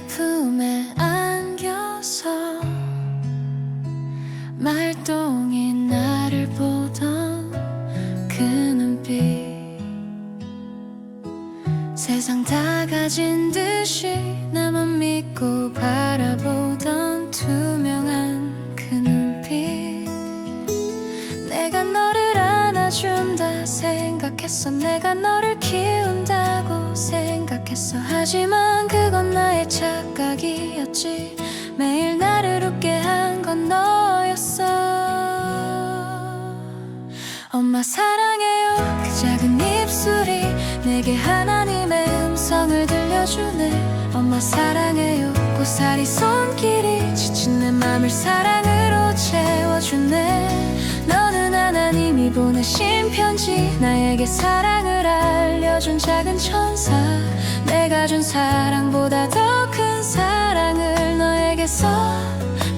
품에 안겨서 말똥이 나를 보던 그 눈빛, 세상 다 가진 듯이 나만 믿고 바라보던 투명한 그 눈빛. 내가 너를 안아준다 생각했어. 내가 너를 키운다고 생각했어. 하지만 그건 나의 착각이었지. 매일 나를 웃게 한 건 너였어. 엄마 사랑해요. 그 작은 입술이 내게 하나님의 음성을 들려주네. 엄마 사랑해요. 고사리 손길이 지친 내 맘을 사랑으로 채워주네. 너는 하나님이 보내신 편지, 나에게 사랑을 알려준 작은 천사. 내가 준 사랑보다 더 큰 사랑을 너에게서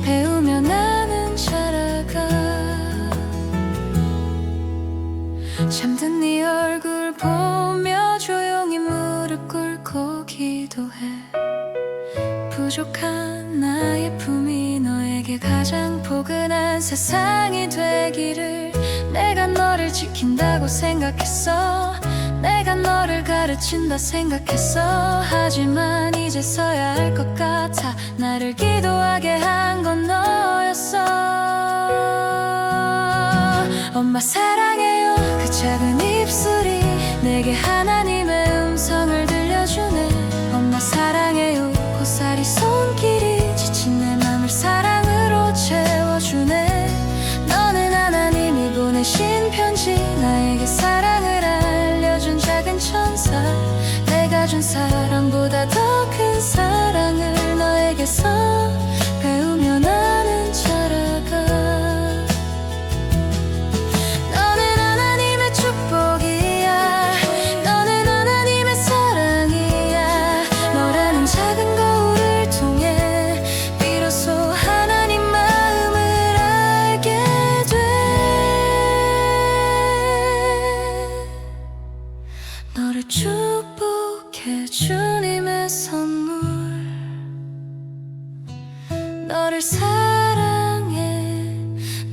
배우며 나는 자라가. 잠든 네 얼굴 보며 조용히 무릎 꿇고 기도해. 부족한 나의 품이 너에게 가장 포근한 세상이 되기를. 내가 너를 지킨다고 생각했어. 내가 너를 가르친다 생각했어. 하지만 이제서야 알 것 같아. 나를 기도하게 한 건 너였어. 엄마 사랑해요. 그 작은 입술이 내게 하나님의 음성을 들려주네. 엄마 사랑해요. 고사리 손길이 지친 내 맘을 사랑으로 채워주네. 너는 하나님이 보내신 편지, 나에게 사랑을 알려준 작은 천사. 내가 준 사랑보다 더 큰 사랑을 너에게서 배우며 나는 자라가. 너는 하나님의 축복이야. 너는 하나님의 사랑이야. 너라는 작은 거울을 통해 비로소 하나님 마음을 알게 돼. 너를 축복해 주님의 선물. 너를 사랑해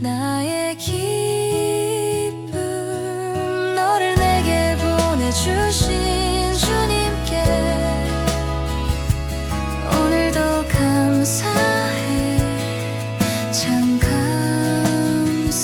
나의 기쁨. 너를 내게 보내주신 주님께 오늘도 감사해. 참 감사해.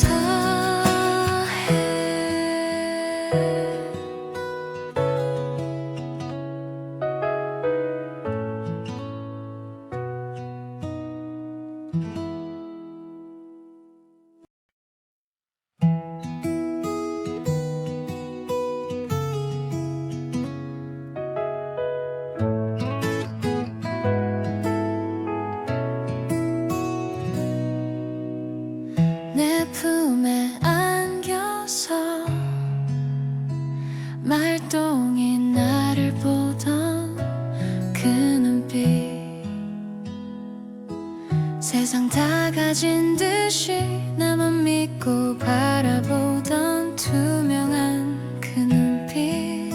내 품에 안겨서 말똥이 나를 보던 그 눈빛, 세상 다 가진 듯이 나만 믿고 바라보던 투명한 그 눈빛.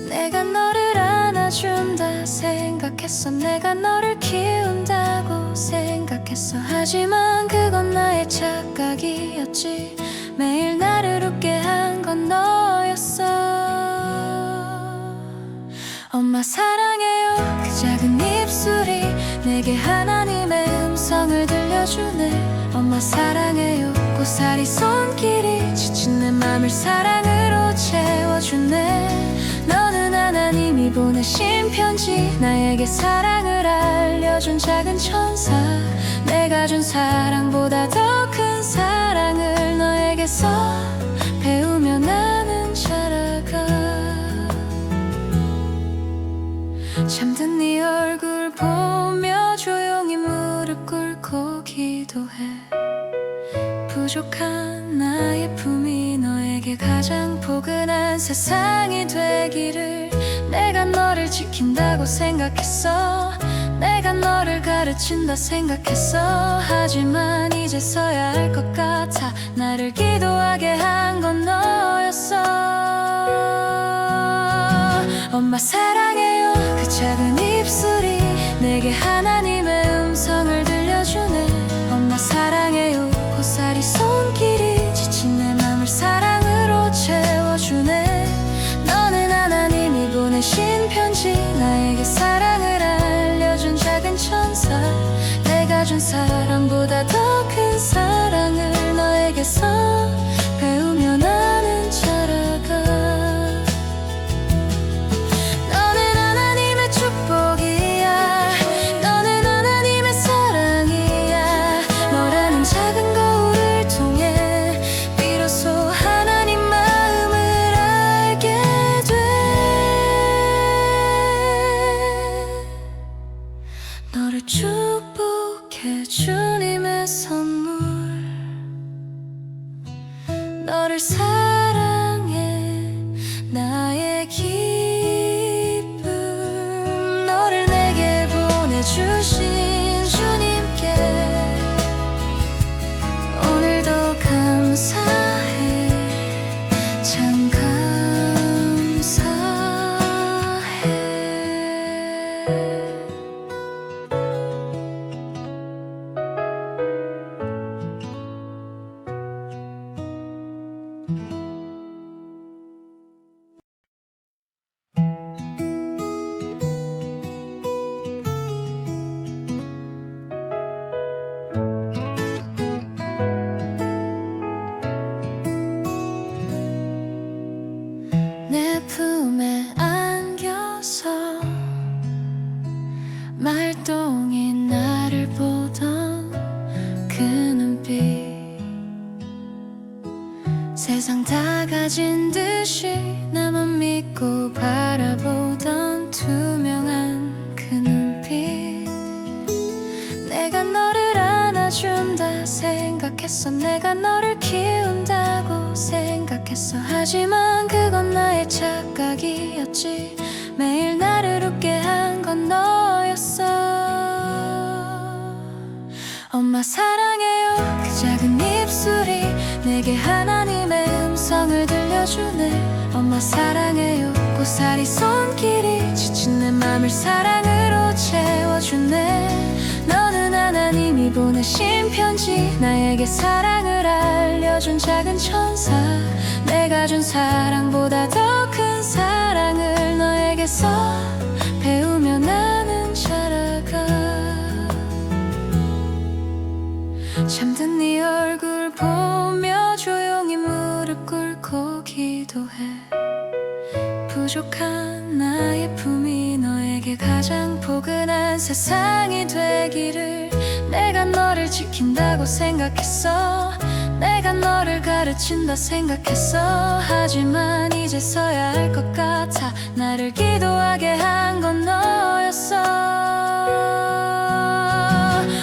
내가 너를 안아준다 생각했어. 내가 너를 키운다고 생각했어. 하지만 그건 나의 착각이었지. 매일 나를 웃게 한 건 너였어. 엄마 사랑해요. 그 작은 입술이 내게 하나님의 음성을 들려주네. 엄마 사랑해요. 고사리 손길이 지친 내 맘을 사랑으로 채워주네. 너는 하나님이 보내신 편지, 나에게 사랑을 알려준 작은 천사. 내가 준 사랑보다 더 큰 사랑을 너에게서 배우며 나는 자라가. 잠든 네 얼굴 보며 조용히 무릎 꿇고 기도해. 부족한 나의 품이 너에게 가장 포근한 세상이 되기를. 내가 너를 지킨다고 생각했어. 내가 너를 가르친다 생각했어. 하지만 이제서야 알 것 같아. 나를 기도하게 한 건 너였어. 엄마 사랑해요. 그 작은 입술이 준 사랑보다 더 큰 사랑을 너에게서 배우며 나는 자라가. 너는 하나님의 축복이야. 너는 하나님의 사랑이야. 너라는 작은 거울을 통해 비로소 하나님 마음을 알게 돼. 너를 축복해 주님의 선물. 너를 사랑해 나의 기쁨. 너를 내게 보내주신 주님께 오늘도 감사해. 참 감사해. 내 품에 안겨서 말똥이 나를 보던 그 눈빛. 세상 다 가진 듯이 나만 믿고 바라보던 투명한 그 눈빛. 내가 너를 안아준다 생각했어. 내가 너를 키운다고 생각했어. 하지만 그건 나의 착각이었지. 매일 나를 웃게 한 건 너였어. 엄마 사랑해요. 그 작은 입술이 내게 하나님의 음성을 들려주네. 엄마 사랑해요. 고사리 손길이 지친 내 맘을 사랑으로 채워주네. 너는 하나님이 보내신 편지. 나에게 사랑을 알려준 작은 천사. 내가 준 사랑보다 더 큰 사랑을 너에게서 배우며 나는 자라가. 잠든 네 얼굴 보며 조용히 무릎 꿇고 기도해. 부족한 나의 품이 너에게 가장 포근한 세상이 되기를. 내가 너를 지킨다고 생각했어. 내가 너를 가르친다 생각했어. 하지만 이제서야 알 것 같아. 나를 기도하게 한 건 너였어.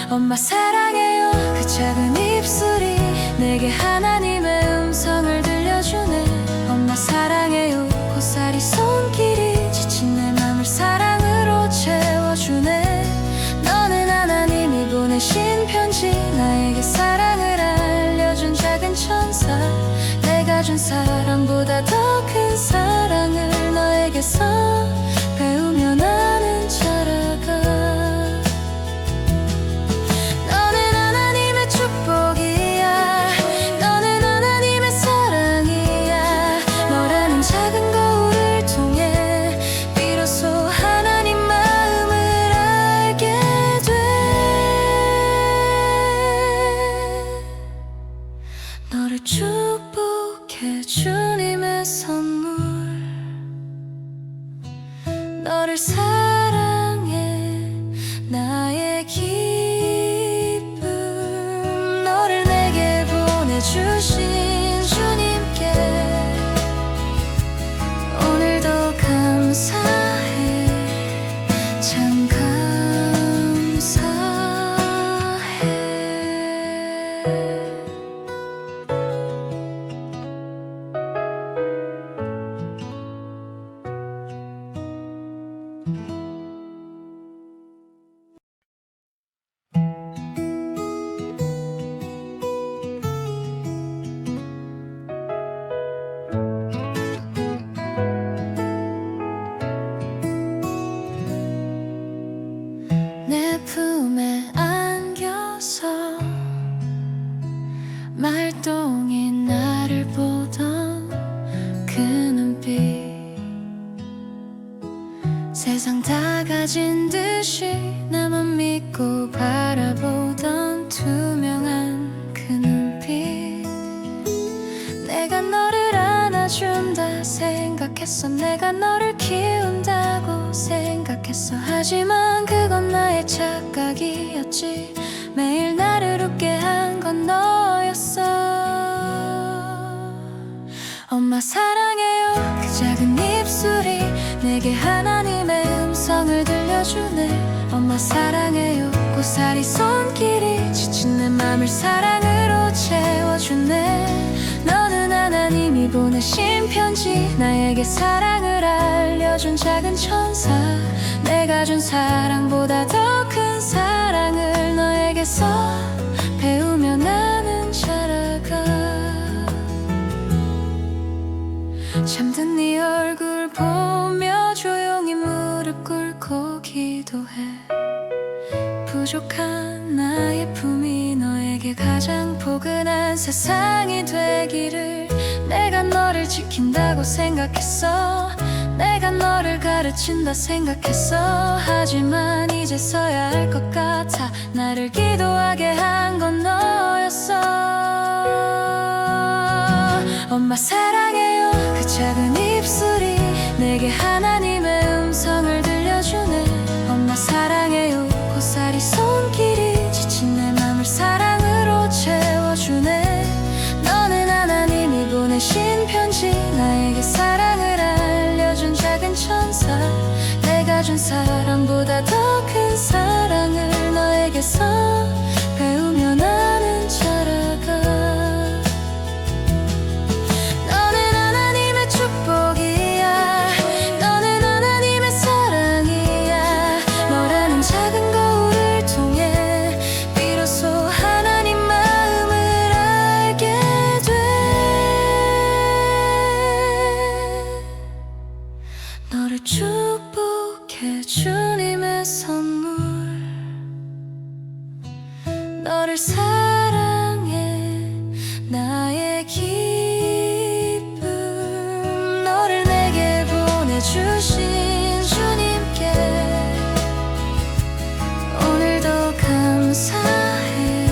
엄마 사랑해요. 그 작은 입술이 내게 하나님의 음성을 들려주네. 엄마 사랑해요. 고사리 손길이 지친 내 맘을 사랑으로 채워주네. 너는 하나님이 보내신 편지. 나에게 사랑을 알려준 작은 천사. 내가 준 사랑보다 더 큰 사랑을 너에게서 배우며 나는 자라가. 너는 하나님의 축복이야. 너는 하나님의 사랑이야. 너라는 작은 거울을 통해 비로소 하나님 마음을 알게 돼. 너를 축복해 주님의 선물. 너를 사랑해 나의 기쁨. 너를 내게 보내주신 주님께 오늘도 감사해. 참 감사해. 내 품에 안겨서 말똥이 나를 보던 그 눈빛. 세상 다 가진 듯이 나만 믿고 바라보던 생각했어. 내가 너를 키운다고 생각했어. 하지만 그건 나의 착각이었지. 매일 나를 웃게 한 건 너였어. 엄마 사랑해요. 그 작은 입술이 내게 하나님의 음성을 들려주네. 엄마 사랑해요. 고사리 손길이 지친 내 맘을 사랑으로 채워주네. 너는 하나님이 보내신 편지, 나에게 사랑을 알려준 작은 천사. 내가 준 사랑보다 더 큰 사랑을 너에게서 배우며 나는 자라가. 잠든 네 얼굴 보며 조용히 무릎 꿇고 기도해. 부족한 나의 품이 너에게 가장 포근한 세상이 되기를. 내가 너를 지킨다고 생각했어. 내가 너를 가르친다 생각했어. 하지만 이제서야 알 것 같아. 나를 기도하게 한 건 너였어. 엄마 사랑해요. 그 작은 입술이 내게 하나님의 음성을 들려주네. 엄마 사랑해요. 고사리 손길이 지친 내 맘을 사랑으로 채워주네. 너는 하나님이 보내신 편지, 나에게 사랑을 알려준 작은 천사. 내가 준 사랑보다 더 큰 사랑을 너에게서 배우며 나는 자라가. 너는 하나님의 축복이야. 너는 하나님의 사랑이야. 너라는 작은 거울을 통해 비로소 하나님 마음을 알게 돼. 너를 축복해 주님의 선물. 너를 사랑해 나의 기쁨. 너를 내게 보내주신 주님께 오늘도 감사해.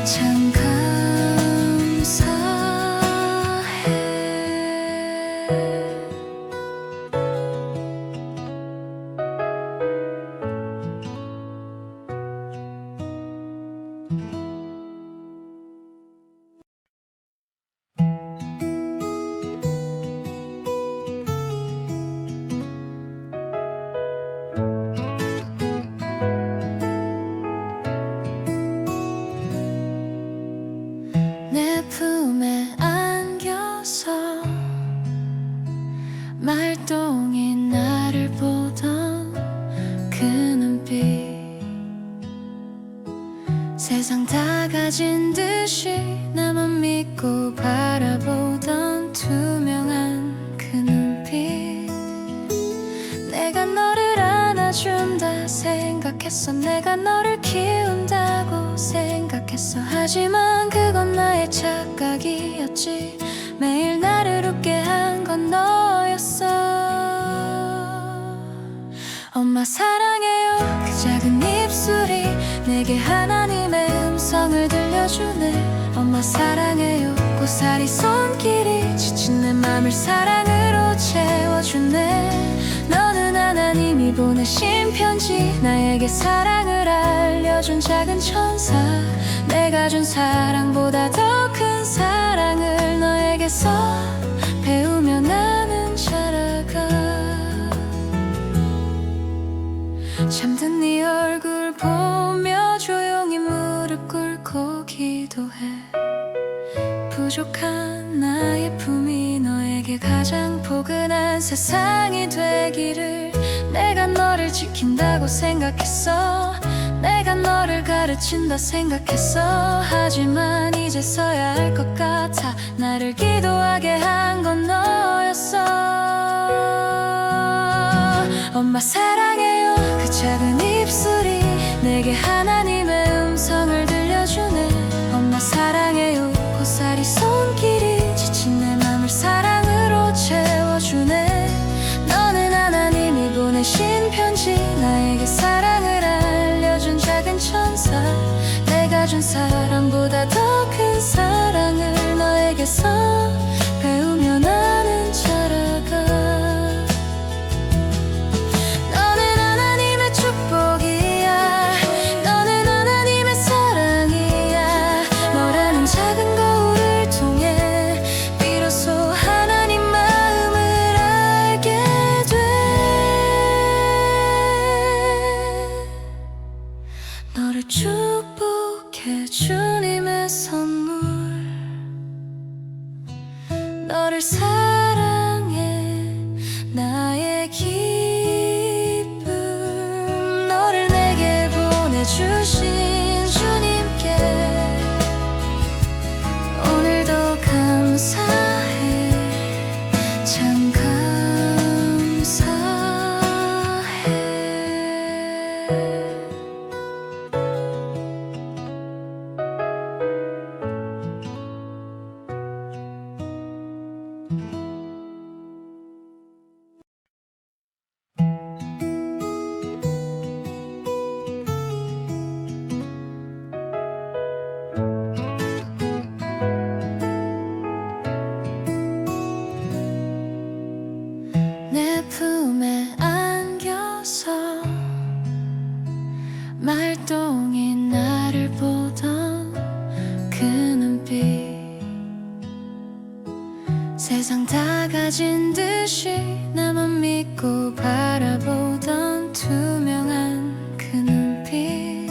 참 감사해. 내 품에 안겨서 말똥이 나를 보던 그 눈빛. 세상 다 가진 듯이 나만 믿고 바라보던 투명한 그 눈빛. 내가 너를 안아준다 생각했어. 내가 너를 키운다고 생각했어. 하지만 그건 나의 착각이었지. 매일 나를 웃게 한 건 너였어. 엄마 사랑해요. 그 작은 입술이 내게 하나님의 음성을 들려주네. 엄마 사랑해요. 고사리 손길이 지친 내 맘을 사랑으로 채워주네. 너는 하나님이 보내신 편지, 나에게 사랑을 알려준 작은 천사. 내가 준 사랑보다 더 큰 사랑을 너에게서 배우며 나는 자라가. 잠든 네 얼굴 보며 조용히 무릎 꿇고 기도해. 부족한 나의 품이 너에게 가장 포근한 세상이 되기를. 내가 너를 지킨다고 생각했어. 내가 너를 가르친다 생각했어. 하지만 이제서야 알 것 같아. 나를 기도하게 한 건 너였어. 엄마 사랑해요. 그 작은 입술이 내게 하나님의 음성을 들려주네. 엄마 사랑해요. 고사리 손길이 지친 내 맘을 사랑으로 채워주네. 너는 하나님이 보내신 편지, 나에게 사랑을 알려준 작은 천사. 내가 준 사랑보다 더 큰 사랑을 너에게서 배우며 나는 자라가. 너를 축복해 주님의 선물 너를 사랑해 나의 기쁨 너를 내게 보내주신 주님께 오늘도 감사해 참 감사해 내 품에 안겨서 말똥이 나를 보던 그 눈빛 세상 다 가진 듯이 나만 믿고 바라보던 투명한 그 눈빛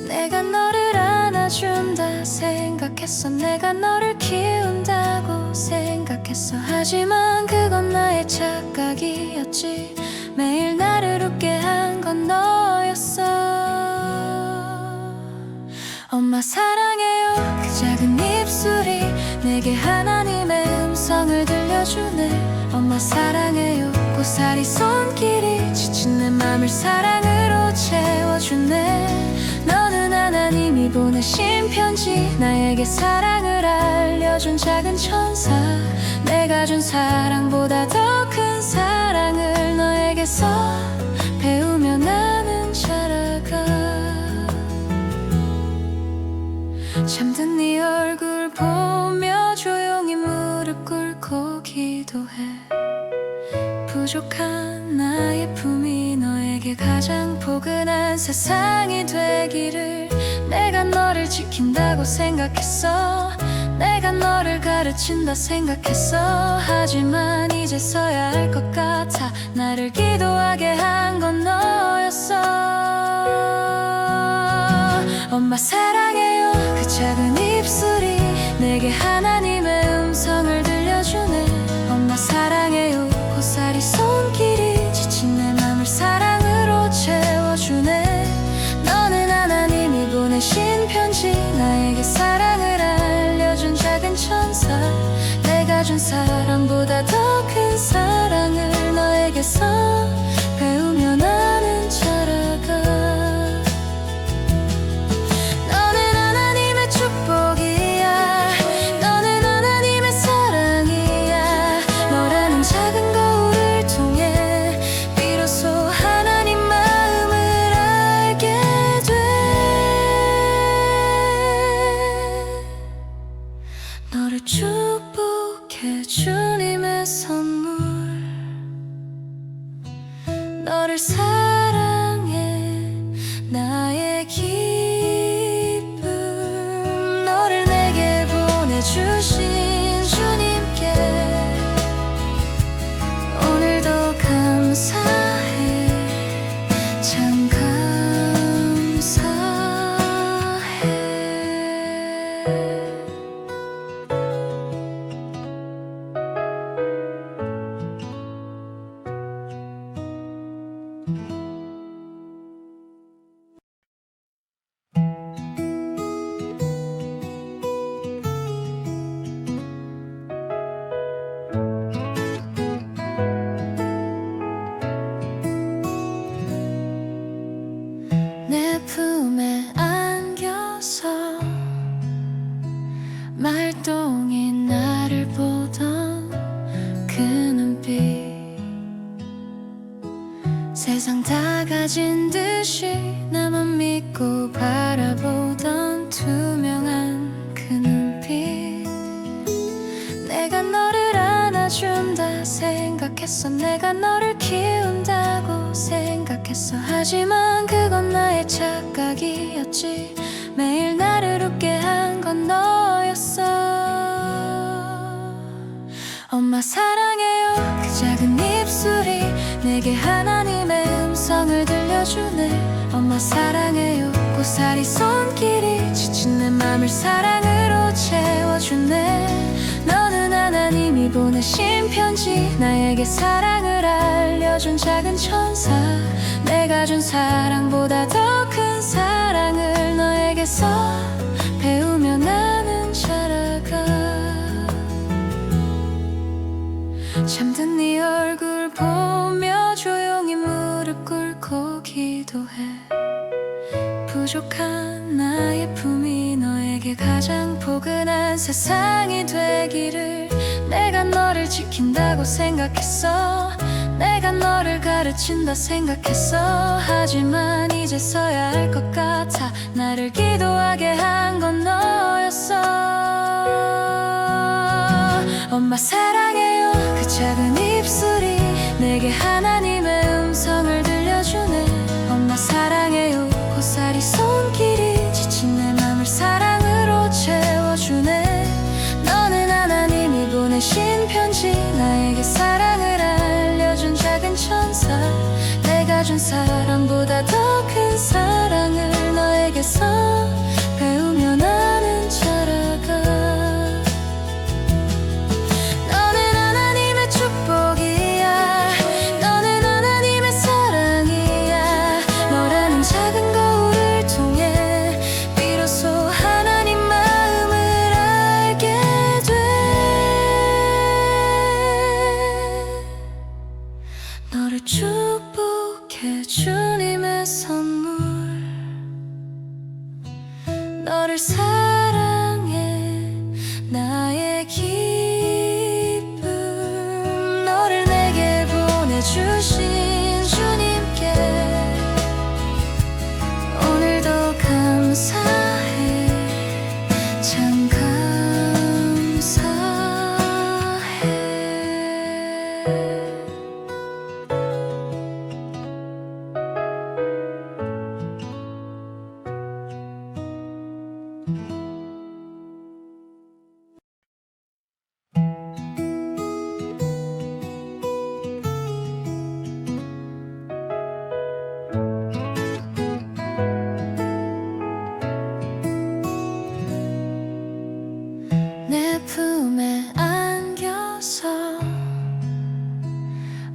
내가 너를 안아준다 생각했어 내가 너를 키운다고 생각했어 하지만 그건 나의 착각이었지 매일 나를 웃게 한 건 너였어 엄마 사랑해요 그 작은 입술이 내게 하나님의 음성을 들려주네 엄마 사랑해요 고사리 손길이 지친 내 맘을 사랑으로 채워주네 너는 하나님이 보내신 편지 나에게 사랑을 알려준 작은 천사 내가 준 사랑보다 더 큰 사랑을 너에게서 배우며 나는 자라가 잠든 네 얼굴 보며 조용히 무릎 꿇고 기도해 부족한 나의 품이 너에게 가장 포근한 세상이 되기를 내가 너를 지킨다고 생각했어 내가 너를 가르친다 생각했어 하지만 이제서야 알 것 같아 나를 기도하게 한 건 너였어 엄마 사랑해요 그 작은 입술이 내게 하나님의 음성을 들려주네 엄마 사랑해요 고사리 손길이 지친 내 맘을 사랑으로 채워주네 너는 하나님이 보내신 편지 나에게 사랑을 알려준 작은 천사 내가 준 사랑보다 더 큰 사랑을 너에게서 배우며 나는 자라가 너는 하나님의 축복이야 너는 하나님의 사랑이야 너라는 작은 거울을 통해 비로소 하나님 마음을 알게 돼 너를 축복해 주님의 선물 너를 사랑해 나의 기쁨 너를 내게 보내주신 주님께 오늘도 감사해 참 감사해 내 품에 안겨서 말똥이 나를 보던 그 눈빛 세상 다 가진 듯이 나만 믿고 바라보던 투명한 그 눈빛 내가 너를 안아준다 생각했어 내가 너를 키운다고 생각했어 하지만 그건 나의 착각이었지 매일 나를 웃게 한 건 너였어 엄마 사랑해요 그 작은 입술이 내게 하나님의 음성 음성을 들려주네. 엄마 사랑해요. 고사리 손길이 지친 내 맘을 사랑으로 채워주네. 너는 하나님이 보내신 편지, 나에게 사랑을 알려준 작은 천사. 내가 준 사랑보다 더 큰 사랑을 너에게서 배우며 나는 자라가. 잠든 네 얼굴 보며 조용히 무릎 꿇고 기도해. 부족한 나의 품이 너에게 가장 포근한 세상이 되기를. 내가 너를 지킨다고 생각했어. 내가 너를 가르친다 생각했어. 하지만 이제서야 알 것 같아. 나를 기도하게 한 건 너였어. 엄마 사랑해요. 그 작은 입술이 내게 하나님의 음성을 들려주네. 엄마 사랑해요. 고사리 손길이 지친 내 맘을 사랑으로 채워주네. 너는 하나님이 보내신 편지, 나에게 사랑을 알려준 작은 천사. 내가 준 사랑보다 더 큰 사랑을 너에게서 배우며 나는 자라가. 너는 하나님의 축복이야. 너는 하나님의 사랑이야. 너라는 작은 거울을 통해 비로소 하나님 마음을 알게 돼. 너를 축복해 주님의 선물. 너를 사랑해 나의 기쁨. 너를 내게 보내주신 주님께 오늘도 감사해. 참 감사해. 내 품에 안겨서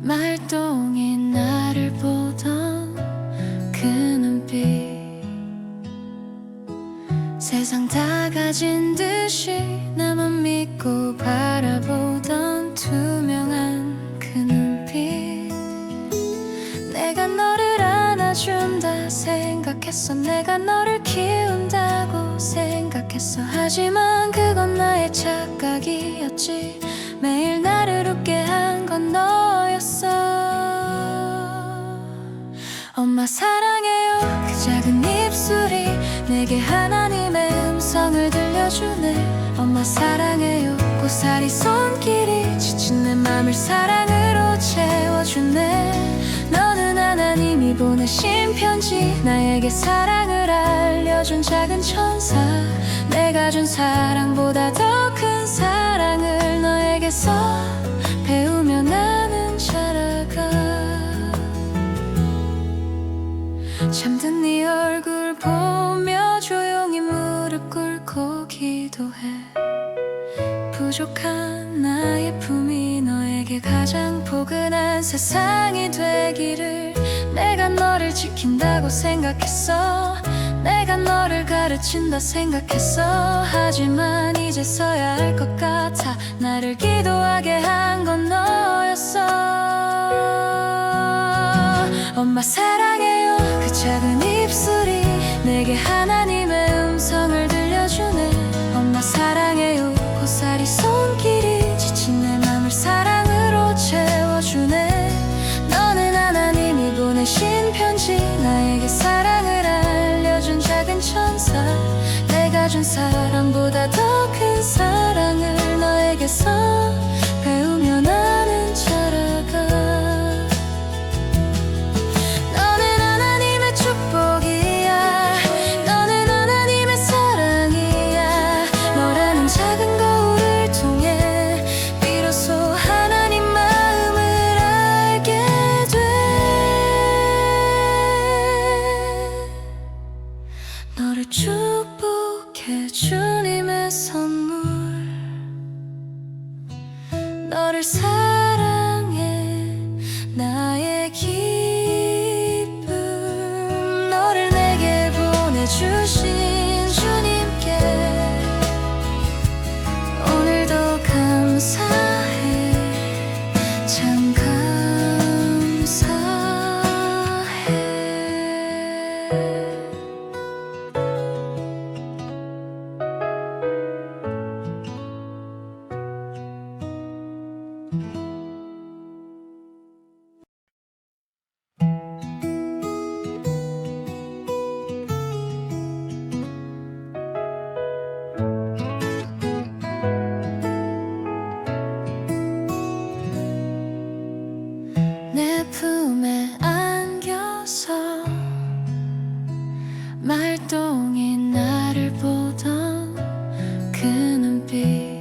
말똥이 나를 보던 그 눈빛. 세상 다 가진 듯이 나만 믿고 바라보던 투명한 그 눈빛. 내가 너를 안아준다 생각했어. 내가 너를 키운다고 생각했어. 하지만 그건 나의 착각이었지. 매일 나를 웃게 한 건 너였어. 엄마 사랑해요. 그 작은 입술이 내게 하나님의 음성을 들려주네. 엄마 사랑해요. 고사리 손길이 지친 내 맘을 사랑으로 채워주네. 너는 하나님이 보내신 편지, 나에게 사랑을 알려준 작은 천사. 내가 준 사랑보다 더 큰 사랑을 너에게서 배우며 나는 자라가. 잠든 네 얼굴 보며 조용히 무릎 꿇고 기도해. 부족한 나의 품이 너에게 가장 포근한 세상이 되기를. 내가 너를 지킨다고 생각했어. 내가 너를 가르친다 생각했어. 하지만 이제서야 알 것 같아. 나를 기도하게 한 건 너였어. 엄마 사랑해요. 그 작은 입술이 내게 하나님의 음성을 들려주네. 엄마 사랑해요. 고사리 손길이 지친 내 맘을 사랑으로 채워주네. 너는 하나님이 보내신 편지, 나에게 사랑을 알려준 작은 천사. 내가 준 사랑보다 더 큰 사랑을 너에게서 배우며 나는 자라가. 너는 하나님 너를 축복해 주님의 선물 너를 사랑해 나의 기쁨 너를 내게 보내주신 주님께 오늘도 감사해 참 감사해 내 품에 안겨서 말똥이 나를 보던 그 눈빛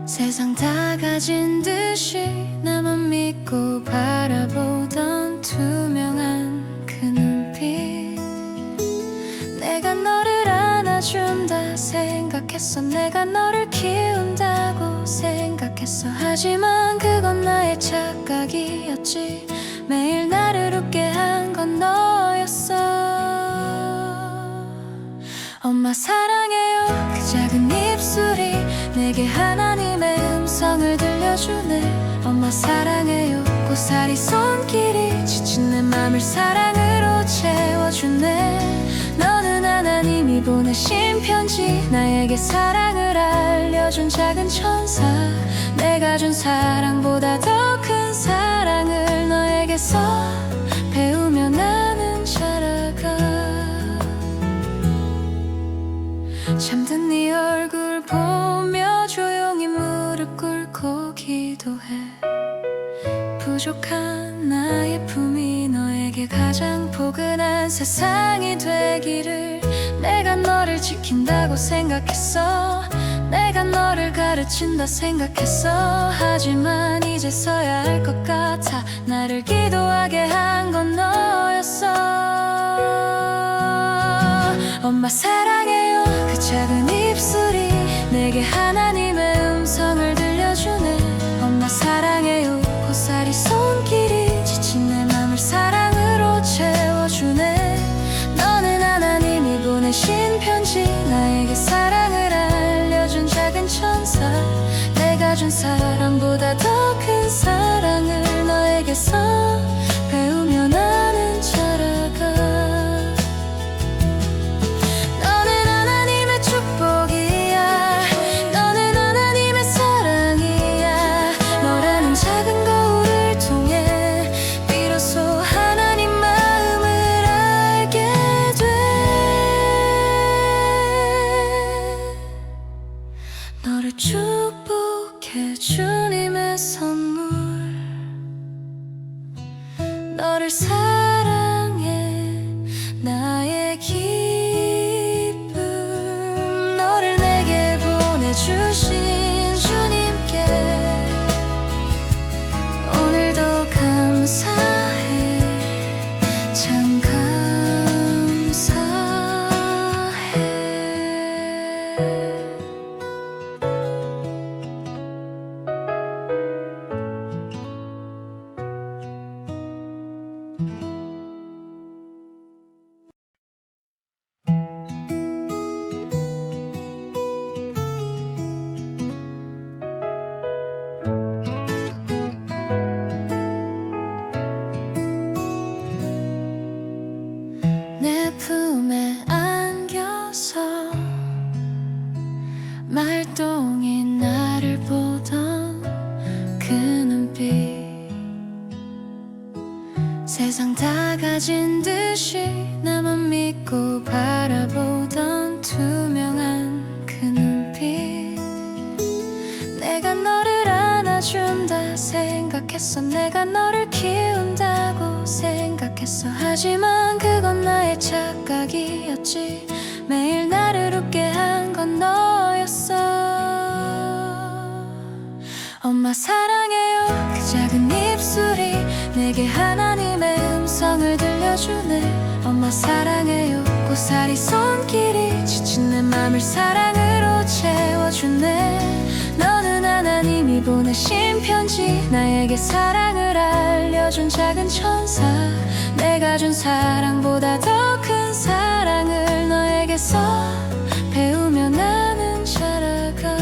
세상 다 가진 듯이 나만 믿고 바라보던 투명한 그 눈빛 내가 너를 안아준다 생각했어 내가 너를 키운다고 생각했어 하지만 그건 나의 착각이었지 매일 나를 웃게 한 건 너였어 엄마 사랑해요 그 작은 입술이 내게 하나님의 음성을 들려주네 엄마 사랑해요 고사리 손길이 지친 내 맘을 사랑으로 채워주네 너는 하나님이 보내신 편지 나에게 사랑을 알려준 작은 천사 내가 준 사랑보다 더 큰 사랑을 너에게서 배우며 나는 자라가 잠든 네 얼굴 보며 조용히 무릎 꿇고 기도해 부족한 나의 품이 너에게 가장 포근한 세상이 되기를 내가 너를 지킨다고 생각했어 내가 너를 가르친다 생각했어 하지만 이제서야 알 것 같아 나를 기도하게 한 건 너였어 엄마 사랑해요 그 작은 입술이 내게 하나님의 음성을 들려주네 엄마 사랑해요 고사리 손길이 지친 내 맘을 사랑으로 채워주네 너는 하나님이 보내신 편지 나에게 사랑을 알려준 작은 천사 내가 준 사랑보다 더 큰 사랑을 너에게서 배우며 나는 자라가 너는 하나님의 축복이야 너는 하나님의 사랑이야 너라는 작은 거울을 통해 비로소 하나님 마음을 알게 돼 너를 축복해 주님의 선물 너를 사랑해 나의 기쁨 너를 내게 보내주신 주님께 오늘도 감사해 참 감사해 내 품에 안겨서 말똥이 나를 보던 그 눈빛 세상 다 가진 듯이 나만 믿고 바라보던 투명한 그 눈빛 내가 너를 안아준다 생각했어 내가 너를 키운다고 생각했어 하지만 그건 나의 착각이었지 매일 나를 웃게 한 건 너였어 엄마 사랑해요 그 작은 입술이 내게 하나님의 음성을 들려주네. 엄마 사랑해요. 고사리 손길이 지친 내 맘을 사랑으로 채워주네. 너는 하나님이 보내신 편지, 나에게 사랑을 알려준 작은 천사. 내가 준 사랑보다 더 큰 사랑을 너에게서 배우며 나는 자라가.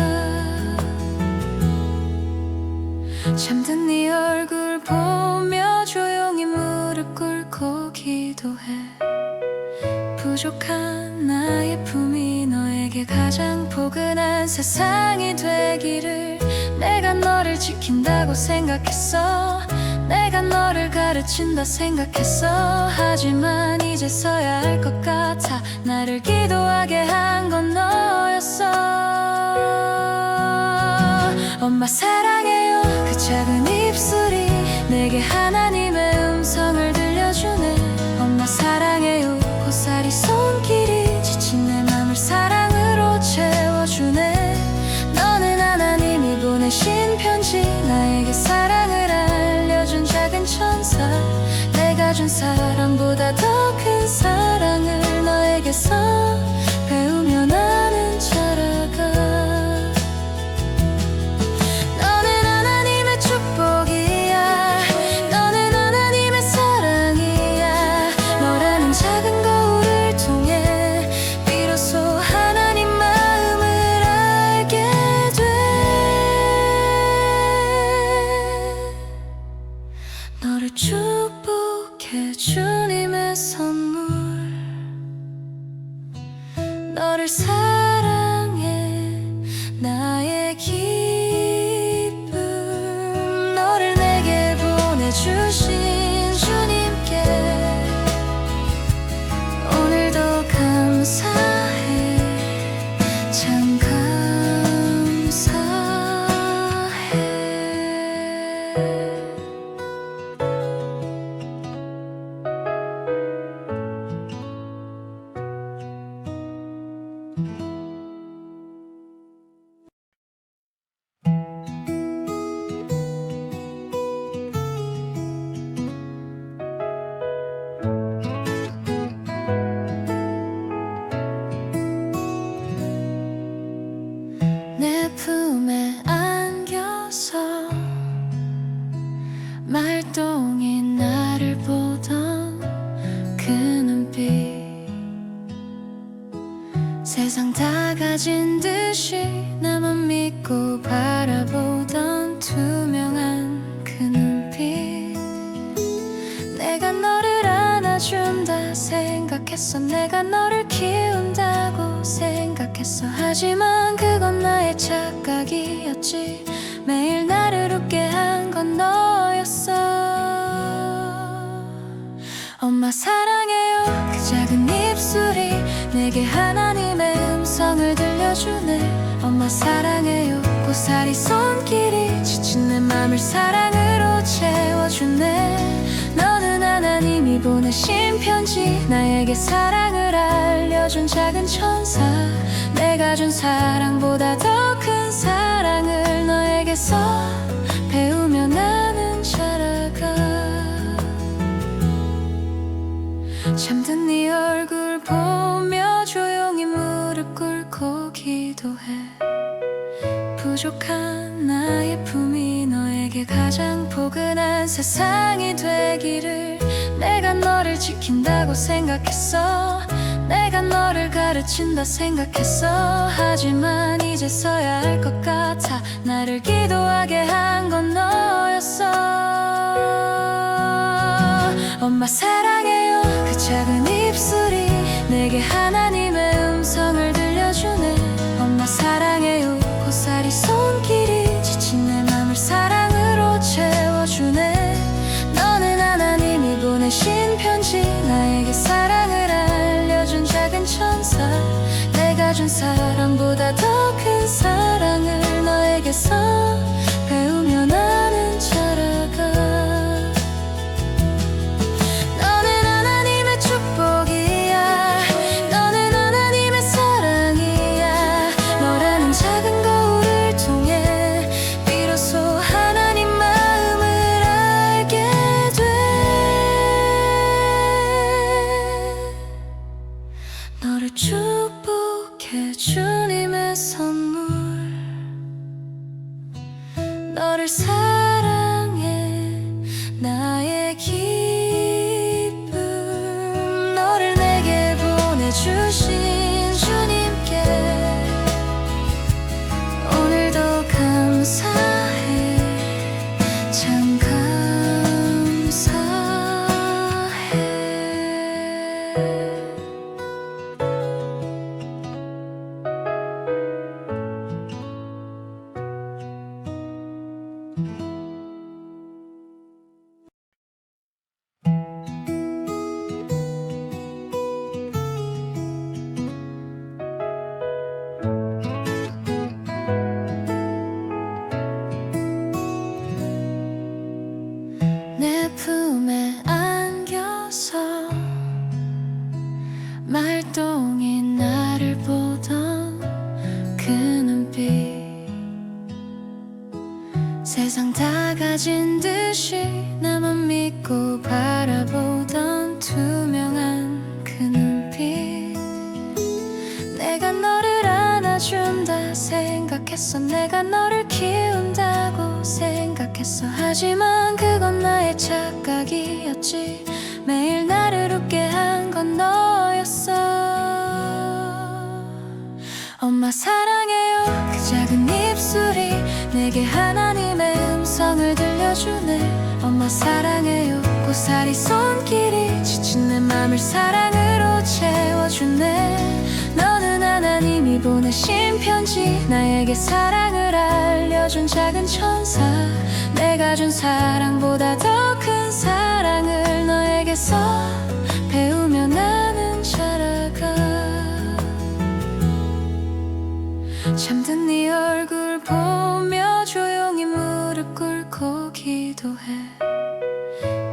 잠든 네 얼굴 보며 조용히 무릎 꿇고 기도해. 부족한 나의 품이 너에게 가장 포근한 세상이 되기를. 내가 너를 지킨다고 생각했어. 내가 너를 가르친다 생각했어. 하지만 이제서야 알 것 같아. 나를 기도하게 한 건 너였어. 엄마 사랑해요. 그 작은 입술이 내게 하나님의 음성을 들려주네. 엄마 사랑해요. 고사리 손길이 지친 내 맘을 사랑으로 채워주네. 너는 하나님이 보내신 편지, 나에게 사랑을 알려준 작은 천사. 내가 준 사랑보다 더 큰 사랑을 너에게서 배우며 나는 자라가. 너는 하나님의 축복이야. 너는 하나님의 사랑이야. 너라는 작은 거울을 통해 비로소 하나님 마음을 알게 돼. 너를 축복해 주님의 선물. 너를 사랑해 나의 기쁨. 너를 내게 보내주신 주님께 오늘도 감사해. 참 감사해. 내 품에 안겨서 말똥이 나를 보던 그 눈빛. 세상 다 가진 듯이 나만 믿고 바라보던 투명한 그 눈빛. 내가 너를 안아준다 생각했어. 내가 너를 키운다고 생각했어. 하지만 그건 나의 착각이었지. 매일 나를 웃게 한 건 너였어. 엄마 사랑해요. 그 작은 입술이 내게 하나님의 음성을 들려주네. 엄마 사랑해요. 고사리 손길이 지친 내 맘을 사랑으로 채워주네. 너는 하나님이 보내신 편지, 나에게 사랑을 알려준 작은 천사. 내가 준 사랑보다 더 큰 사랑을 너에게서 배우며 나는 자라가. 잠든 네 얼굴 보며 조용히 무릎 꿇고 기도해. 부족한 나의 품이 너에게 가장 포근한 세상이 되기를. 내가 너를 지킨다고 생각했어. 내가 너를 가르친다 생각했어. 하지만 이제서야 알 것 같아. 나를 기도하게 한 건 너였어. 엄마 사랑해요. 그 작은 입술이 내게 하나님의 음성을 들려주네. 엄마 사랑해요. 고사리 손길이 지친 내 맘을 사랑으로 채워주네. 너는 하나님이 보내신 편지, 나에게 사랑을 알려준 작은 천사. 내가 준 사랑보다 더 큰 사랑을 너에게서 배우며 나는 자라가. 너는 하나님의 축복이야. 너는 하나님의 사랑이야. 너라는 작은 거울을 통해 비로소 하나님 마음을 알게 돼. 주님의 선물. 너를 사랑해 나의 기쁨. 너를 내게 보내주신 주님께 오늘도 감사해. 참 감사해. 내 품에 안겨서 말똥이 나를 보던 그 눈빛. 세상 다 가진 듯이 나만 믿고 바라보던 투명한 그 눈빛. 내가 너를 안아준다 생각했어. 내가 너를 키운다고 생각했어. 하지만 그건 나의 착각이었지. 매일 나를 웃게 한 건 너였어. 엄마 사랑해요. 그 작은 입술이 내게 하나님의 음성을 들려주네. 엄마 사랑해요. 고사리 손길이 지친 내 맘을 사랑으로 채워주네. 너는 하나님이 보내신 편지. 나에게 사랑을 알려준 작은 천사. 내가 준 사랑보다 더 큰 사랑을 너에게서 배우며 나는 자라가. 잠든 네 얼굴 보며 조용히 무릎 꿇고 기도해.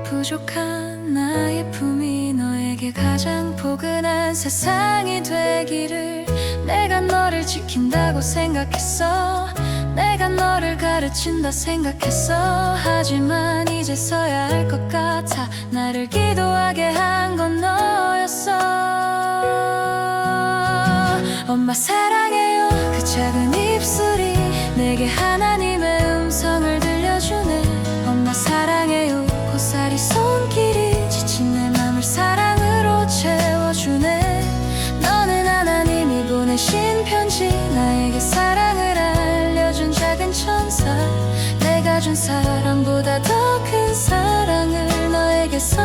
부족한 나의 품이 너에게 가장 포근한 세상이 되기를. 내가 너를 지킨다고 생각했어. 내가 너를 가르친다 생각했어. 하지만 이제서야 알 것 같아. 나를 기도하게 한 건 너였어. 엄마 사랑해요. 그 작은 입술이 내게 하나님의 음성을 들려주네. 엄마 사랑해요. 고사리 손길이 지친 내 맘을 사랑으로 채워주네. 너는 하나님이 보내신 편지. 나에게 사랑을 알려준 작은 천사. 내가 준 사랑보다 더 큰 사랑을 너에게서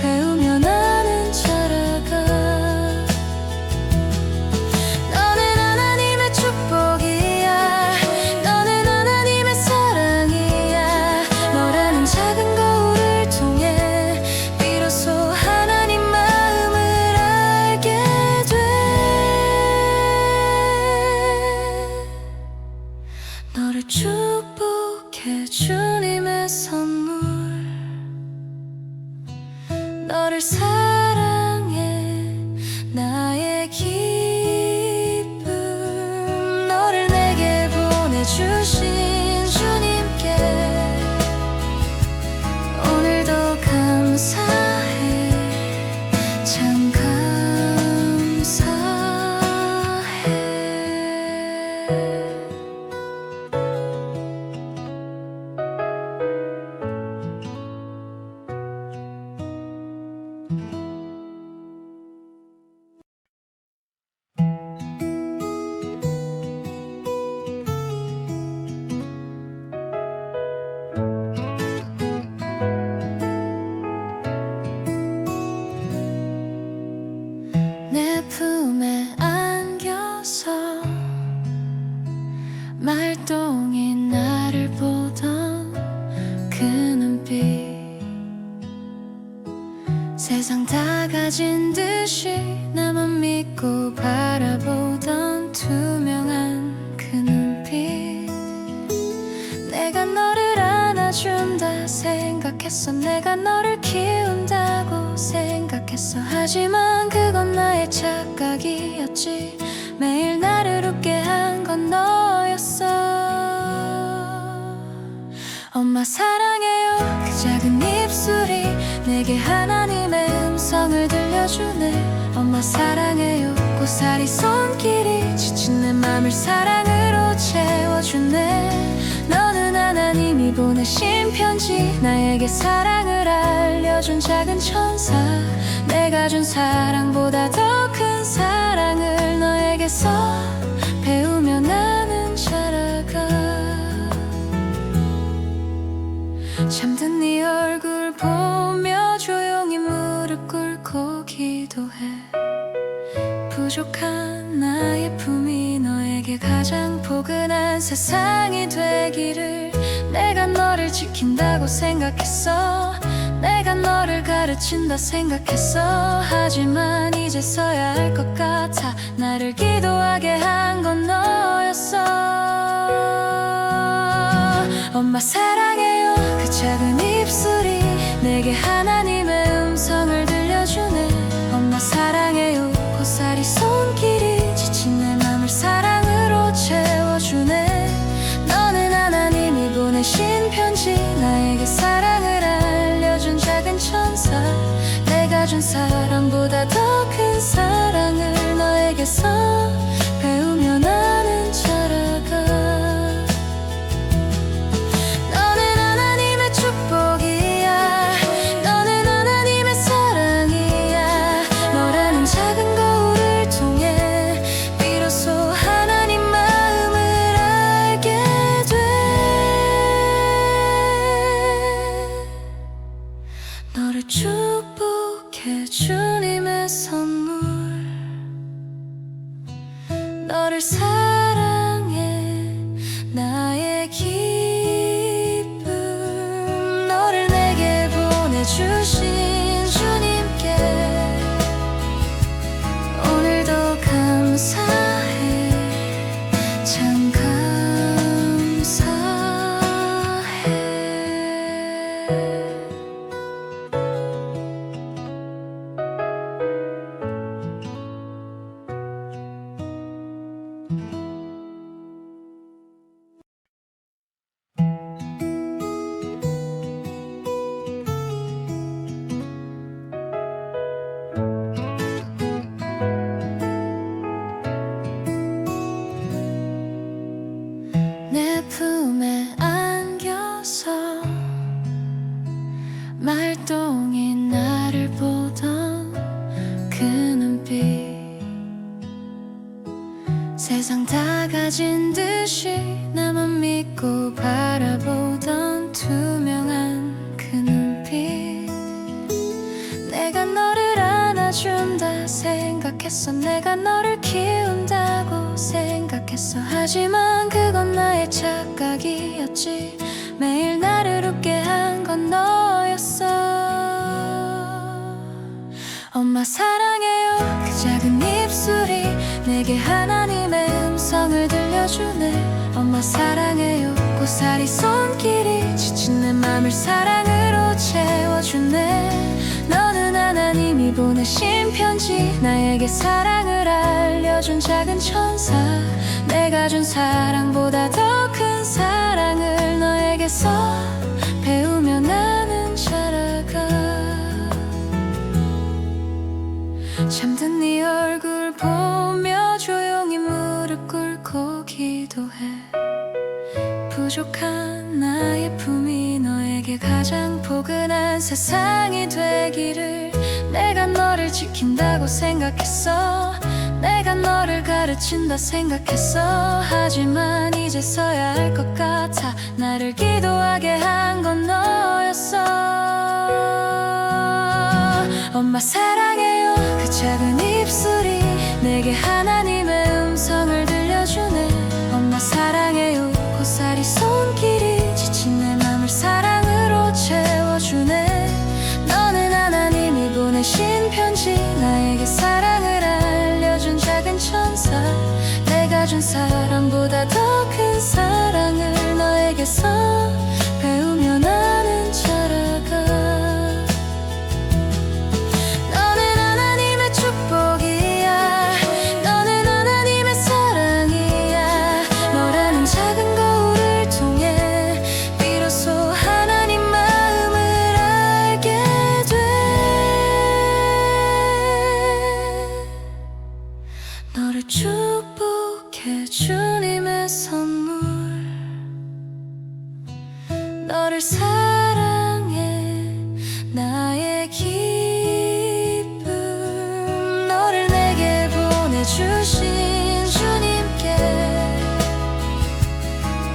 배우며 나는 자라가. 너는 하나님의 축복이야. 너는 하나님의 사랑이야. 너라는 작은 거울을 통해 비로소 하나님 마음을 알게 돼. 너를 축복해 주님의 선물. 너를 사랑해 나의 기쁨. 너를 내게 보내주신 주님께 오늘도 감사해. 참 감사해. 내 품에 안겨서 말똥이 나를 보던 그 눈빛. 세상 다 가진 듯이 나만 믿고 바라보던 투명한 그 눈빛. 내가 너를 안아준다 생각했어. 내가 너를 키운다고 생각했어. 하지만 그건 나의 착각이었지. 매일 나를 웃게 한 건 너였어. 엄마 사랑해요. 그 작은 입술이 내게 하나님의 음성을 들려주네. 엄마 사랑해요. 고사리 손길이 지친 내 맘을 사랑으로 채워주네. 너는 하나님이 보내신 편지, 나에게 사랑을 알려준 작은 천사. 내가 준 사랑보다 더 큰 사랑을 너에게서 배우며 나는 자라가. 잠든 네 얼굴 보며 조용히 무릎 꿇고 기도해. 부족한 나의 품이 너에게 가장 포근한 세상이 되기를. 내가 너를 지킨다고 생각했어. 내가 너를 가르친다 생각했어. 하지만 이제서야 알 것 같아. 나를 기도하게 한 건 너였어. 엄마 사랑해요. 그 작은 입술이 내게 하나님의 음성을 들려주네. 엄마 사랑해요. 고사리 손길이 지친 내 맘을 사랑으로 채워주네. 너는 하나님이 보내신 편지, 나에게 사랑을 알려준 작은 천사. 내가 준 사랑보다 더 큰 사랑을 너에게서 배우며 나는 자라가. 너는 하나님의 축복이야. 너는 하나님의 사랑이야. 너라는 작은 거울을 통해 비로소 하나님 마음을 알게 돼. 너를 축복해 주님의 선물. 너를 사랑해 나의 기쁨. 너를 내게 보내주신 주님께 오늘도 감사해. 참 감사해. 내 품에 안겨서 말똥이 나를 보던 그 눈빛. 세상 다 가진 듯이 나만 믿고 바라보던 투명한 그 눈빛. 내가 너를 안아준다 생각했어. 내가 너를 키운다고 생각했어. 하지만 그건 나의 착각이었지. 매일 나를 웃게 한 건 너였어. 엄마 사랑해요. 그 작은 입술이 내게 하나님의 음성을 들려주네. 엄마 사랑해요. 고사리 손길이 지친 내 맘을 사랑으로 채워주네. 너는 하나님이 보내신 편지, 나에게 사랑을 알려준 작은 천사. 내가 준 사랑보다 더 큰 사랑을 너에게서 배우며 나는 자라가. 잠든 네 얼굴 보며 조용히 무릎 꿇고 기도해. 부족한 나의 품이 너에게 가장 포근한 세상이 되기를. 내가 너를 지킨다고 생각했어. 내가 너를 가르친다 생각했어. 하지만 이제서야 알 것 같아. 나를 기도하게 한 건 너였어. 엄마 사랑해요. 그 작은 입술이 내게 하나님의 음성을 들려주네. 엄마 사랑해요. 고사리 손길이 지친 내 맘을 사랑으로 채워주네. 너는 하나님이 보내신 편지, 나에게 사랑을 알려준 작은 천사. 내가 준 사랑보다 더 큰 사랑을 너에게서 배우며 나는 자라가. 너는 하나님의 축복 주님의 선물. 너를 사랑해 나의 기쁨. 너를 내게 보내주신 주님께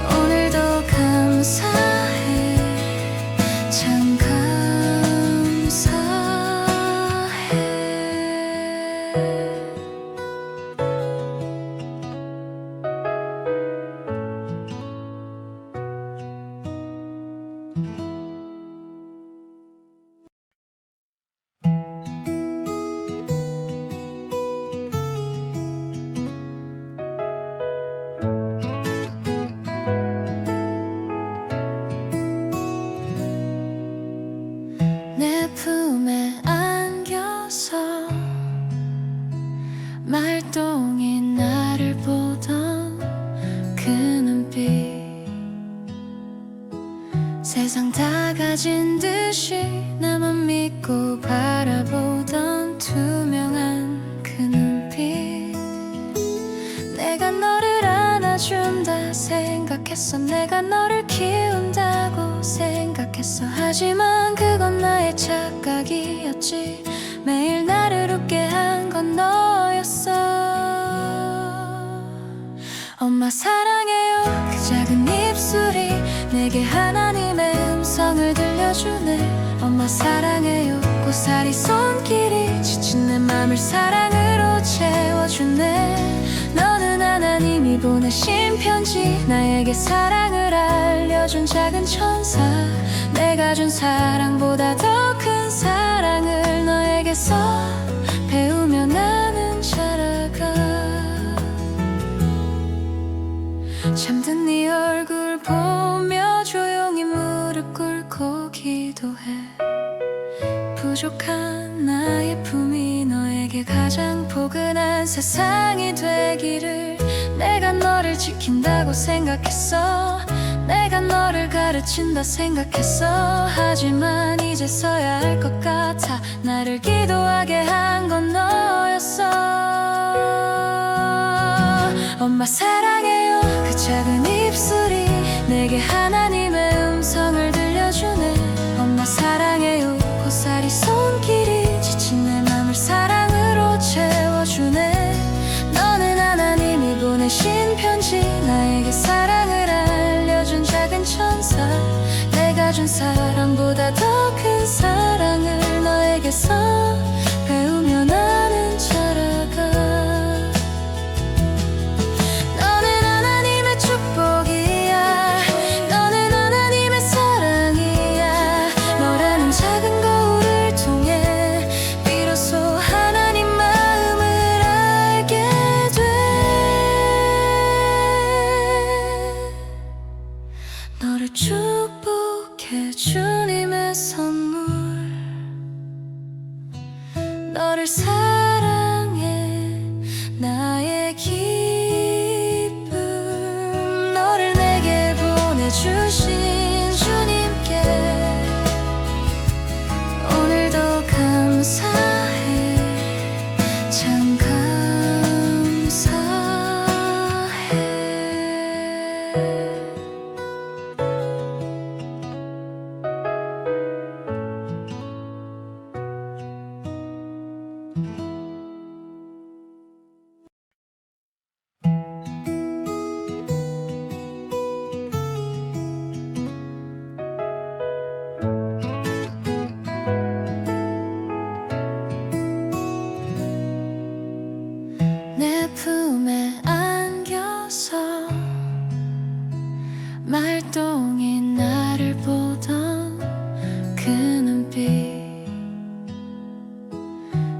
오늘도 감사해. 참 감사해. 내 품에 안겨서 말똥이 나를 보던 그 눈빛. 세상 다 가진 듯이 나만 믿고 바라보던 투명한 그 눈빛. 내가 너를 안아준다 생각했어. 내가 너를 키운다고 생각했어. 하지만 그건 나의 착각이었지. 매일 나를 웃게 한 건 너였어. 엄마 사랑해요. 그 작은 입술이 내게 하나님의 음성을 들려주네. 엄마 사랑해요. 고사리 손길이 지친 내 맘을 사랑으로 채워주네. 너는 하나님이 보내신 편지. 나에게 사랑을 알려준 작은 천사. 내가 준 사랑보다 더 큰 사랑을 너에게서 배우며 나는 자라가. 잠든 네 얼굴 보며 조용히 무릎 꿇고 기도해. 부족한 나의 품이 너에게 가장 포근한 세상이 되기를. 내가 너를 지킨다고 생각했어. 내가 너를 가르친다 생각했어. 하지만 이제서야 알 것 같아. 나를 기도하게 한 건 너였어. 엄마 사랑해요. 그 작은 입술이 내게 하나님의 음성을 들려주네. 엄마 사랑해요. 고사리 손길이 지친 내 맘을 사랑으로 채워주네. 너는 하나님이 보내신 편지. 나에게 사랑을 알려준 작은 천사. 내가 준 사랑보다 더 큰 사랑을 너에게서 배우며 나는 자라가. 너는 하나님의 축복이야. 너는 하나님의 사랑이야. 너라는 작은 거울을 통해 비로소 하나님 마음을 알게 돼. 너를 축복해 주님의 선물. 너를 사랑해 나의 기쁨. 너를 내게 보내주신 주님께 오늘도 감사해. 참 감사해. 내 품에 안겨서 말똥이 나를 보던 그 눈빛.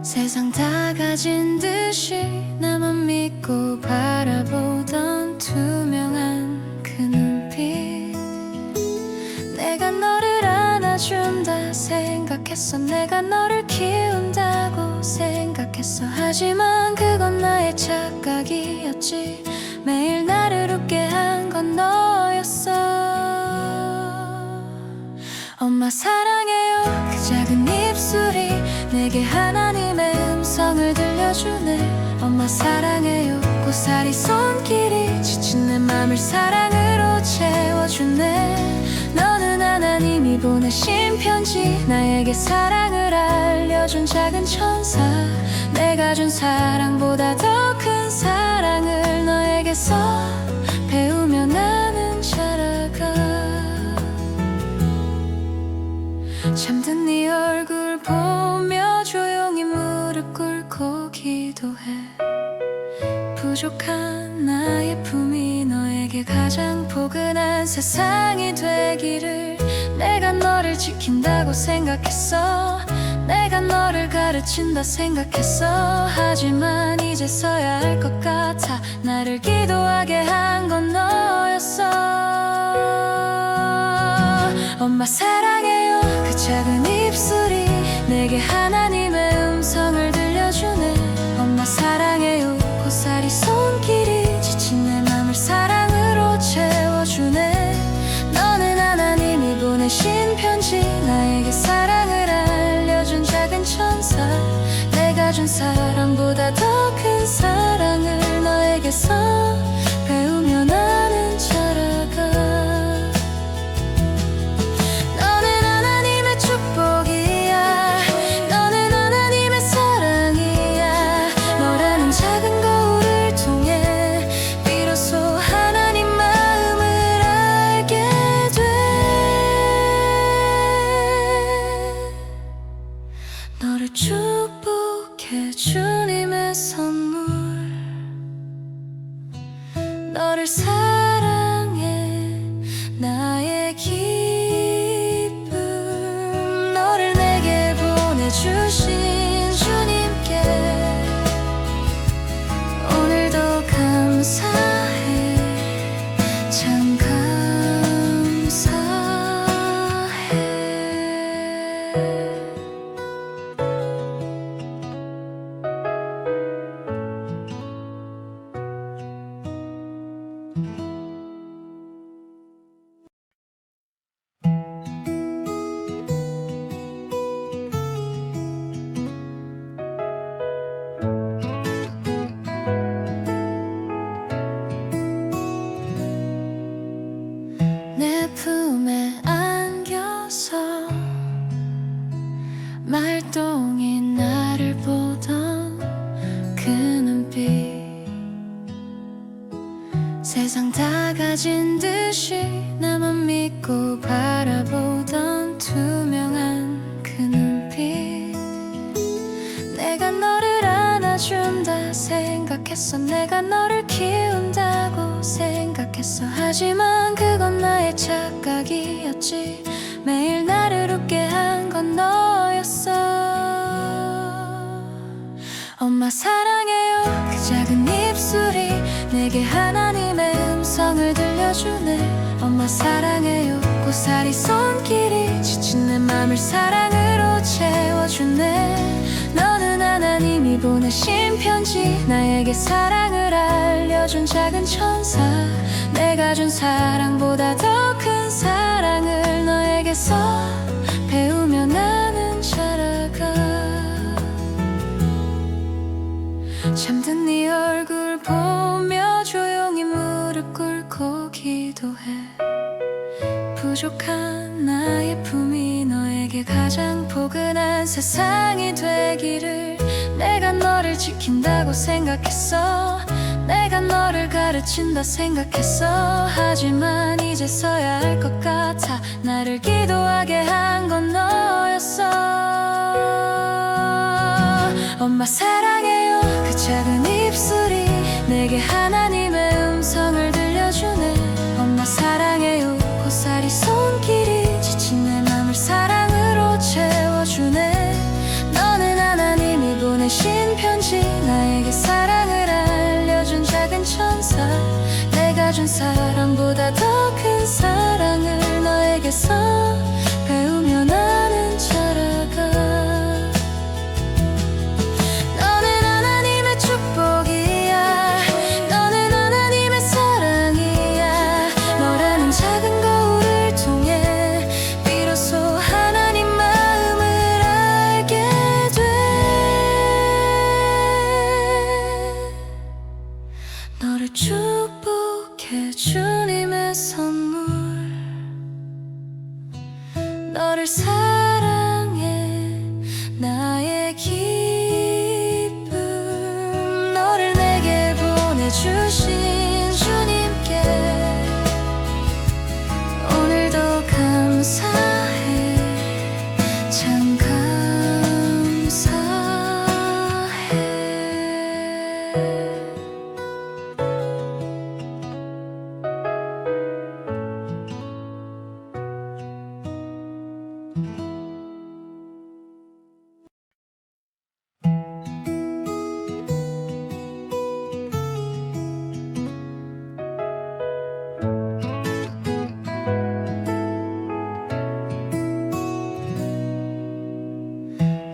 세상 다 가진 듯이 나만 믿고 바라보던 투명한 그 눈빛. 내가 너를 안아준다 생각했어. 내가 너를 키운다고 생각했어. 하지만 그건 나의 착각이었지. 매일 나를 웃게 한 건 너였어. 엄마 사랑해요. 그 작은 입술이 내게 하나님의 음성을 들려주네. 엄마 사랑해요. 고사리 손길이 지친 내 맘을 사랑으로 채워주네. 너는 하나님이 보내신 편지, 나에게 사랑을 알려준 작은 천사. 내가 준 사랑보다 더 큰 사랑을 너에게서 배우며 나는 자라가. 잠든 네 얼굴 보며 조용히 무릎 꿇고 기도해. 부족한 나의 품이 너에게 가장 포근한 세상이 되기를. 내가 너를 지킨다고 생각했어. 내가 너를 가르친다 생각했어. 하지만 이제서야 알 것 같아. 나를 기도하게 한 건 너였어. 엄마 사랑해요. 그 작은 입술이 내게 하나님의 음성을 들려주네. 엄마 사랑해요. 고사리 손길이 지친 내 맘을 사랑으로 채워주네. 너는 하나님이 보내신 편지, 나에게 사랑을 알려준 작은 천사. 내가 준 사랑보다 더 큰 사랑을 너에게서 배우며 나는 자라가. 너는 하나님의 축복이야. 너는 하나님의 사랑이야. 너라는 작은 거울을 통해 비로소 하나님 마음을 알게 돼. 너를 축복해 주님의 선물. 너를 사랑해 나의 기쁨. 너를 내게 보내주신 주님께 오늘도 감사해. 참 감사해. 내 품에 안겨서 말똥이 나를 보던 그 눈빛. 세상 다 가진 듯이 나만 믿고 바라보던 투명한 그 눈빛. 내가 너를 안아준다 생각했어. 내가 너를 키운다고 생각했어. 하지만 그건 나의 착각이었지. 매일 나를 웃게 한 건 너였어. 엄마 사랑해요. 그 작은 입술이 내게 하나님의 음성을 들려주네. 엄마 사랑해요. 고사리 손길이 지친 내 맘을 사랑으로 채워주네. 너는 하나님이 보내신 편지, 나에게 사랑을 알려준 작은 천사. 내가 준 사랑보다 더 큰 사랑을 너에게서 배우며 나는 자라가. 잠든 네 얼굴 보며 조용히 무릎 꿇고 기도해. 부족한 나의 품이 너에게 가장 포근한 세상이 되기를. 내가 너를 지킨다고 생각했어. 내가 너를 가르친다 생각했어. 하지만 이제서야 알 것 같아. 나를 기도하게 한 건 너였어. 엄마 사랑해요. 그 작은 입술이 내게 하나님의 음성을 들려주네. 엄마 사랑해요. 고사리 손길이 지친 내 맘을 사랑으로 채워주네. 너는 하나님이 보내신 편지, 나에게 사랑을 알려준 작은 천사. 내가 준 사랑보다 더 큰 사랑을 너에게서 배우며 나는 자라가. 너는 하나님의 축복이야. 너는 하나님의 사랑이야. 너라는 작은 거울을 통해 비로소 하나님 마음을 알게 돼. 주신 주님께 오늘도 감사해, 참 감사해.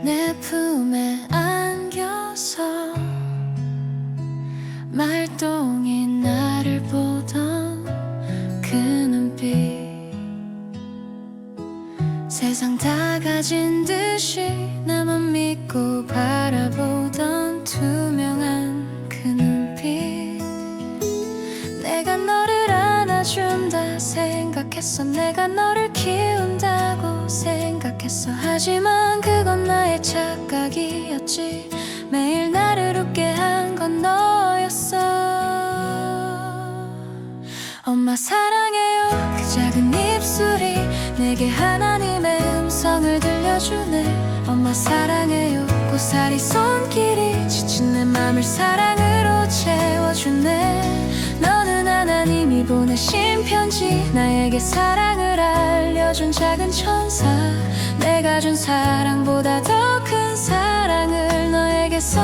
내 품에 안겨서 말똥이 나를 보던 그 눈빛, 세상 다 가진 듯이 나만 믿고 바라보던 투명한 그 눈빛. 내가 너를 안아준다 생각했어, 내가 너를 키운다고 생각했어. 하지만 그건 나의 착각이었지. 매일 나를 웃게 한 건 너였어. 엄마 사랑해요, 그 작은 입술이 내게 하나님의 음성을 들려주네. 엄마 사랑해요, 고사리 손길이 지친 내 맘을 사랑으로 채워주네. 너는 하나님이 보내신 편지, 나에게 사랑을 알려준 작은 천사. 내가 준 사랑보다 더 큰 사랑을 너에게서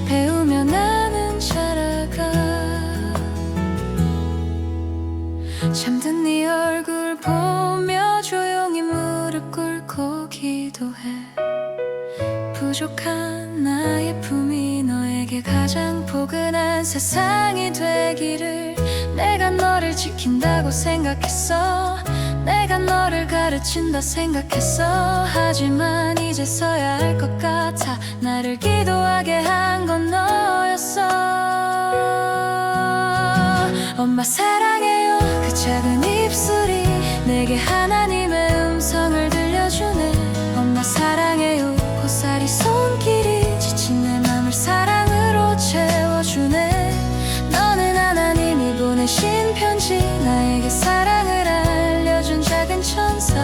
배우며 나는 자라가. 잠든 네 얼굴 보며 조용히 무릎 꿇고 기도해. 부족한 나의 품이 너에게 가장 포근한 세상이 되기를. 내가 너를 지킨다고 생각했어, 내가 너를 가르친다 생각했어. 하지만 이제서야 알 것 같아, 나를 기도하게 한 건 너였어. 엄마 사랑해요, 그 작은 입술이 내게 하나님의 음성을 들려주네. 엄마 사랑해요, 고사리 손길이 지친 내 맘을 사랑으로 채워주네. 너는 하나님이 보내신 편지, 나에게 사랑을 알려준 작은 천사.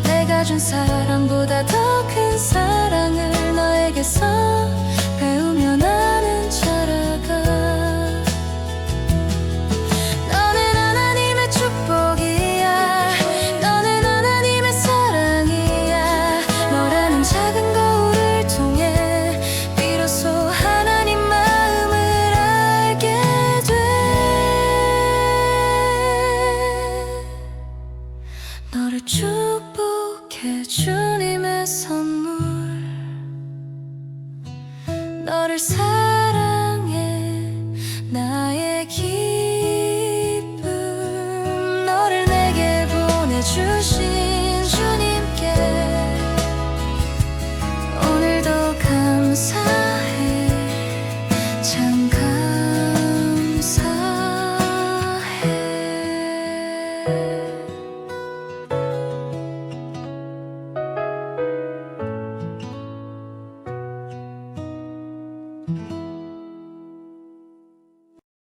내가 준 사랑보다 더 큰 사랑을 너에게서 배우며 나는 자라가. 너는 하나님의 축복이야, 너는 하나님의 사랑이야. 너라는 작은 거울을 통해 비로소 하나님 마음을 알게 돼. 너를 축복해 주님의 선물, 너를